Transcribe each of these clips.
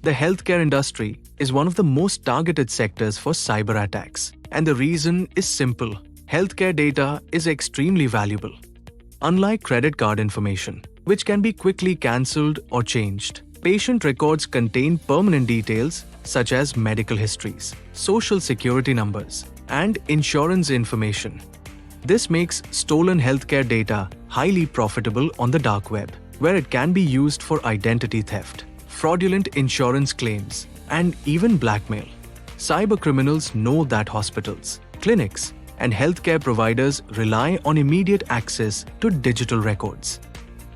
The healthcare industry is one of the most targeted sectors for cyber attacks, and the reason is simple. Healthcare data is extremely valuable. Unlike credit card information, which can be quickly cancelled or changed, patient records contain permanent details such as medical histories, social security numbers, and insurance information. This makes stolen healthcare data highly profitable on the dark web, where it can be used for identity theft, fraudulent insurance claims, and even blackmail. Cybercriminals know that hospitals, clinics, and healthcare providers rely on immediate access to digital records.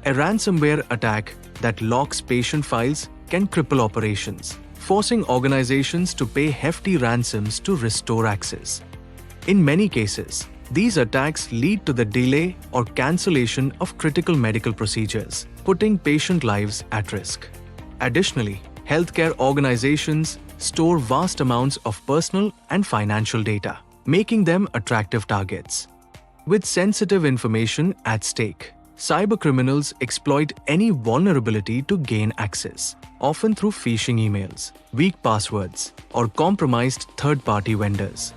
A ransomware attack that locks patient files can cripple operations, forcing organizations to pay hefty ransoms to restore access. In many cases, these attacks lead to the delay or cancellation of critical medical procedures, putting patient lives at risk. Additionally, healthcare organizations store vast amounts of personal and financial data, making them attractive targets. With sensitive information at stake, cybercriminals exploit any vulnerability to gain access, often through phishing emails, weak passwords, or compromised third-party vendors.